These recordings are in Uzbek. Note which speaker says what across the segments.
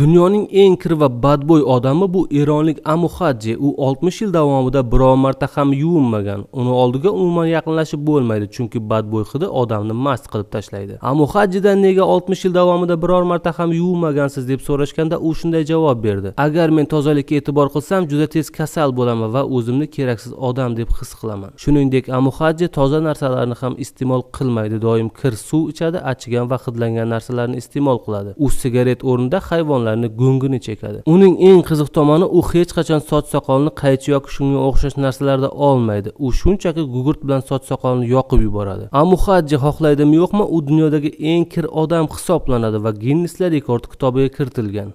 Speaker 1: Dunyoning eng kir va badbo'y odami bu eronlik Amuxadji. U 60 yil davomida biror marta ham yuvinmagan. Uni oldiga umuman yaqinlashib bo'lmaydi, chunki badbo'y hidi odamni mast qilib tashlaydi. Amuxadjidan nega 60 yil davomida biror marta ham yuvinmagansiz deb so'rashganda u shunday javob berdi: agar men tozalikka e'tibor qilsam, juda tez kasal bo'laman va o'zimni keraksiz odam deb his qilaman. Shuningdek, Amuxadji toza narsalarni ham iste'mol qilmaydi, doim kir suv ichadi, achigan va hidlangan narsalarni iste'mol qiladi. U sigaret o'rnida hayvonlarni go'ngini chekadi. Uning eng qiziq tomoni, u hech qachon soch soqolni qaychi yoki shunga o'xshash narsalarda olmaydi. U shunchaki gugurt bilan soch soqolni yoqib yuboradi. Amuxadji xohlaydimi yo'qmi, u dunyodagi eng kir odam hisoblanadi va Ginneslar rekord kitobiga kiritilgan.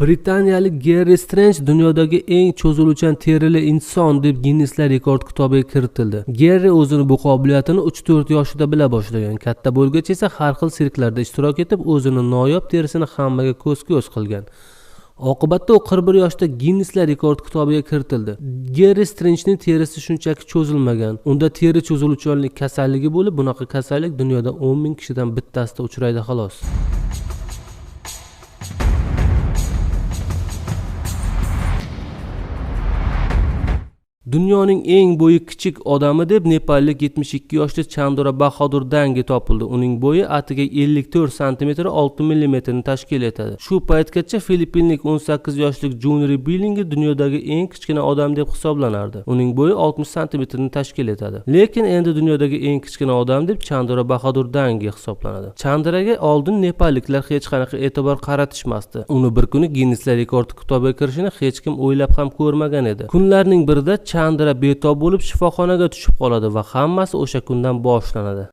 Speaker 1: Britaniyalik Gary Strange dunyodagi eng cho'ziluvchan terili inson deb Ginneslar rekord kitobiga kiritildi. Gary o'zini bu qobiliyatini 3-4 yoshida bila boshlagan. Katta bo'lgach esa har xil sirklarda ishtirok etib, o'zini noyob terisini hammaga ko'z-ko'z qilgan. Oqibatda u 41 yoshda Ginneslar rekord kitobiga kiritildi. Gary Strangening terisi shunchaki cho'zilmagan. Unda teri cho'ziluvchanlik kasalligi bo'lib, bunaqa kasallik dunyoda 10 ming kishidan bittasida uchraydi xolos. Dunyoning eng bo'yi kichik odami deb nepallik 72 yoshli Chandra Bahodur Dangi topildi. Uning bo'yi atiga 54 sm 6 mm ni tashkil etadi. Shu paytgacha Filippinlik 18 yoshli Junior Billing dunyodagi eng kichkina odam deb hisoblanardi. Uning bo'yi 60 sm ni tashkil etadi. Lekin endi dunyodagi eng kichkina odam deb Chandra Bahodur Dangi hisoblanadi. Chandraga oldin nepalliklar hech qanaqa e'tibor qaratishmasdi. Uni bir kuni Ginneslar rekord kitobiga kirishini hech kim o'ylab ham ko'rmagan edi. Kunlarning birida Chandra betob bo'lib shifoxonaga tushib qoladi va hammasi o'sha kundan boshlanadi.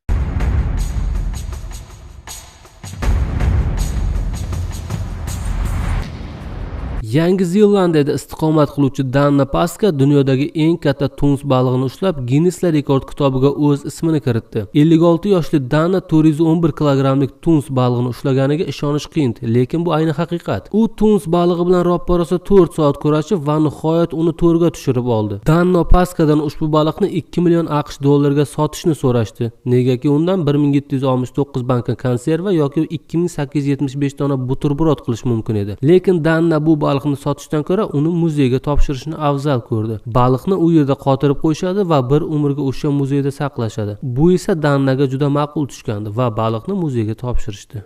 Speaker 1: Yangi Zelandiyada istiqomat qiluvchi Danna Paska dunyodagi eng katta tons balig'ini ushlab Ginneslar rekord kitobiga o'z ismini kiritdi. 56 yoshli Danna 411 kilogramlik tons balig'ini ushlaganiga ishonish qiyin, lekin bu ayni haqiqat. U tons balig'i bilan roppa-rosa 4 soat kurashib va nihoyat uni to'rga tushirib oldi. Danna Paskadan ushbu baliqni 2 million AQSh dollariga sotishni so'rashdi. Negaki undan 1769 banka konserva yoki 2875 dona buterbrod qilish mumkin edi. Lekin Danna bu baliqni sotishdan ko'ra uni muzeyga topshirishni afzal ko'rdi. Baliqni u yerda qotirib qo'yishadi va bir umrga o'sha muzeyda saqlashadi. Bu esa Dannaga juda ma'qul tushgandi va baliqni muzeyga topshirishdi.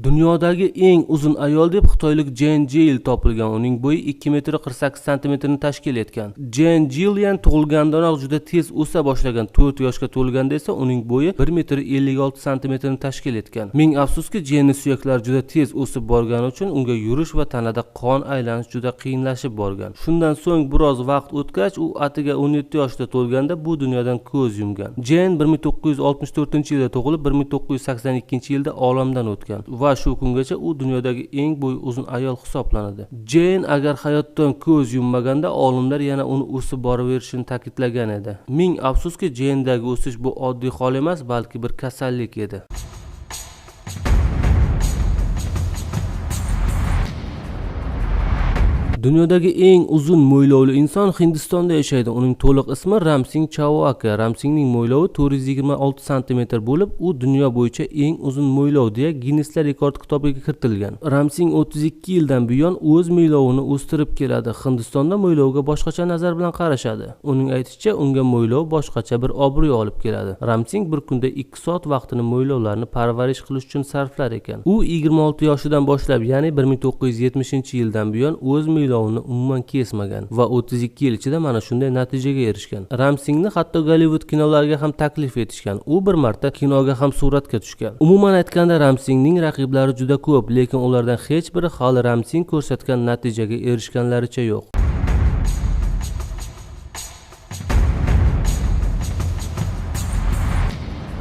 Speaker 1: Dunyodagi eng uzun ayol deb xitoylik Jen Jil topilgan. Uning bo'yi 2 metr 48 sm ni tashkil etgan. Jen Jilyan tug'ilgandanoq juda tez o'sa boshlagan. 4 yoshga to'lganda esa uning bo'yi 1 metr 56 sm ni tashkil etgan. Ming afsuski, Jenning suyaklari juda tez o'sib borgani uchun unga yurish va tanada qon aylanish juda qiyinlashib borgan. Shundan so'ng biroz vaqt o'tgach, u atiga 17 yoshda to'lganda bu dunyodan ko'z yumgan. Jen 1964-yilda tug'ilib, 1982-yilda olamdan o'tgan va shu kungacha u dunyodagi eng bo'yi uzun ayol hisoblanadi. Jen agar hayotdan ko'z yummaganda, olimlar yana uni o'sib boraverishini ta'kidlagan edi. Ming afsuski, Jendagi o'sish bu oddiy hol emas, balki bir kasallik edi. Dunyodagi eng uzun mo'ylovli inson Hindistonda yashaydi. Uning to'liq ismi Ramsing Chawaka. Ramsingning mo'ylovi 426 sm bo'lib, u dunyo bo'yicha eng uzun mo'ylov deya Ginneslar rekord kitobiga kiritilgan. Ramsing 32 yildan buyon o'z mo'ylovini o'stirib keladi. Hindistonda mo'ylovga boshqacha nazar bilan qarashadi. Uning aytishicha, unga mo'ylov boshqacha bir obro' olib keladi. Ramsing bir kunda 2 soat vaqtini mo'ylovlarni parvarish qilish uchun sarflar ekan. U 26 yoshidan boshlab, ya'ni 1970-yildan buyon o'z mo'ylovini umuman kesmagan va 32 yil ichida mana shunday natijaga erishgan. Ramsingni hatto Gollivud kinolariga ham taklif etishgan. U bir marta kinoga ham suratga tushgan. Umuman aytganda, Ramsingning raqiblari juda ko'p, lekin ulardan hech biri hali Ramsing ko'rsatgan natijaga erishganlaricha yo'q.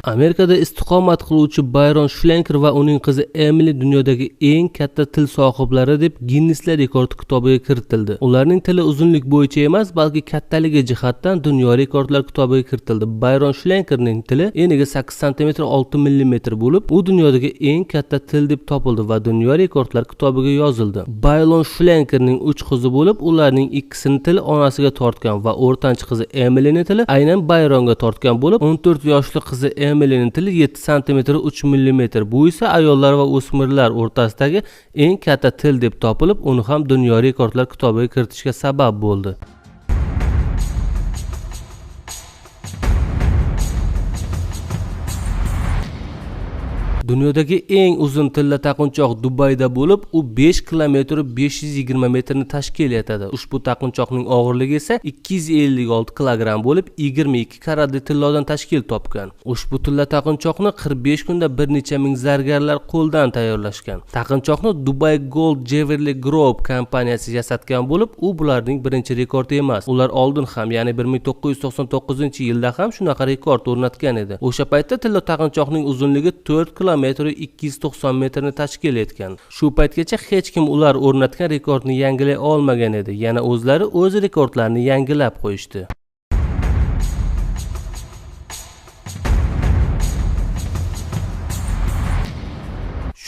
Speaker 1: Amerikada istiqomat qiluvchi Bayron Schlenker va uning qizi Emily dunyodagi eng katta til sohiblari deb Ginneslar rekord kitobiga kiritildi. Ularning tili uzunlik bo'yicha emas, balki kattaligi jihatdan dunyo rekordlar kitobiga kiritildi. Bayron Schlenkerning tili eniga 8 cm 6 mm bo'lib, u dunyodagi eng katta til deb topildi va dunyo rekordlar kitobiga yozildi. Bayron Schlenkerning 3 qizi bo'lib, ularning ikkisini tili onasiga tortgan va o'rtanchi qizi Emilyning tili aynan Bayronga tortgan bo'lib, 14 yoshli qizi Emilyning tili 7 cm 3 mm. Bu esa ayollar va o'smirlar o'rtasidagi eng katta til deb topilib, uni ham dunyo rekordlar kitobiga kiritishga sabab bo'ldi. Dunyodagi eng uzun tilla taqinchoq Dubayda bo'lib, u 5 km 520 metrni tashkil etadi. Ushbu taqinchoqning og'irligi esa 256 kg bo'lib, 22 karatli tillodan tashkil topgan. Ushbu tilla taqinchoqni 45 kunda bir necha ming zargarlar qo'ldan tayyorlashgan. Taqinchoqni Dubai Gold Jewelry Group kompaniyasi yasatgan bo'lib, u bularning birinchi rekordi emas. Ular oldin ham, ya'ni 1999-yilda ham shunaqa rekord o'rnatgan edi. O'sha paytda tilla taqinchoqning uzunligi 4 km 290 metrni tashkil etgan. Shu paytgacha hech kim ular o'rnatgan rekordni yangilay olmagan edi. Yana o'zlari o'z rekordlarini yangilab qo'yishdi.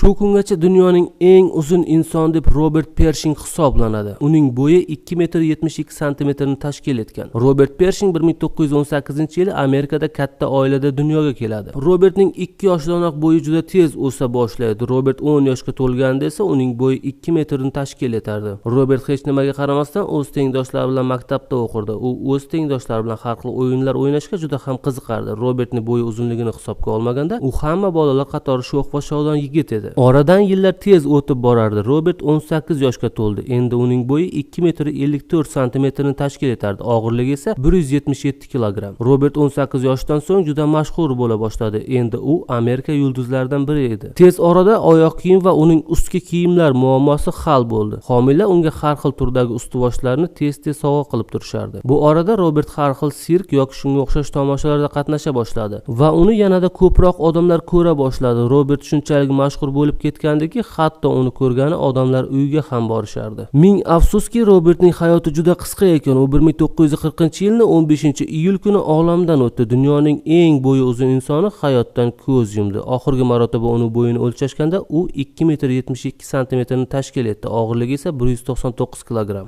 Speaker 1: Shu kungacha dunyoning eng uzun inson deb Robert Pershing hisoblanadi. Uning bo'yi 2 metr 72 santimetrni tashkil etgan. Robert Pershing 1918-yili Amerikada katta oilada dunyoga keladi. Robertning 2 yoshdanoq bo'yi juda tez o'sa boshlaydi. Robert 10 yoshga to'lganda esa uning bo'yi 2 metrni tashkil etardi. Robert hech nimaga qaramasdan o'z tengdoshlari bilan maktabda o'qirdi. U o'z tengdoshlari bilan har xil o'yinlar o'ynashga juda ham qiziqardi. Robertning bo'yi uzunligini hisobga olmaganda, u hamma bolalar qatori sho'x va shodon yigit edi. Oradan yillar tez o'tib borardi. Robert 18 yoshga to'ldi. Endi uning bo'yi 2 metr 54 santimetrni tashkil etardi. Og'irligi esa 177 kg. Robert 18 yoshdan so'ng juda mashhur bo'la boshladi. Endi u Amerika yulduzlaridan biri edi. Tez orada oyoq kiyim va uning ustki kiyimlar muammosi hal bo'ldi. Homiylar unga har xil turdagi ust-boshlarni tez-tez sovg'a qilib turishardi. Bu orada Robert har xil sirk yoki shunga o'xshash tomoshalarda qatnasha boshladi va uni yanada ko'proq odamlar ko'ra boshladi. Robert shunchalik mashhur bo'lib ketgandiki, hatto uni ko'rgani odamlar uyiga ham borishardi. Ming afsuski, Robertning hayoti juda qisqa ekan. U 1940-yilning 15-iyul kuni olamdan o'tdi. Dunyoning eng bo'yi uzun insoni hayotdan ko'z yumdi. Oxirgi marotaba uni bo'yini o'lchashganda u 2 metr 72 santimetrni tashkil etdi. Og'irligi esa 199 kg.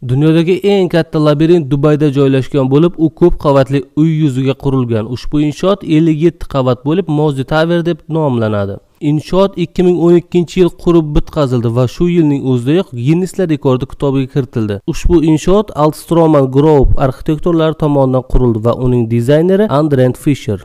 Speaker 1: Dunyodagi eng katta labirint Dubayda joylashgan bo'lib, u ko'p qavatli uy yuziga qurilgan. Ushbu inshoot 57 qavat bo'lib, Mozi Tower deb nomlanadi. Inshoot 2012-yil qurib bitkazildi va shu yilning o'zidayoq Ginneslar rekordi kitobiga kiritildi. Ushbu inshoot Alstroman Group arxitektorlari tomonidan qurildi va uning dizayneri Andrew Fisher.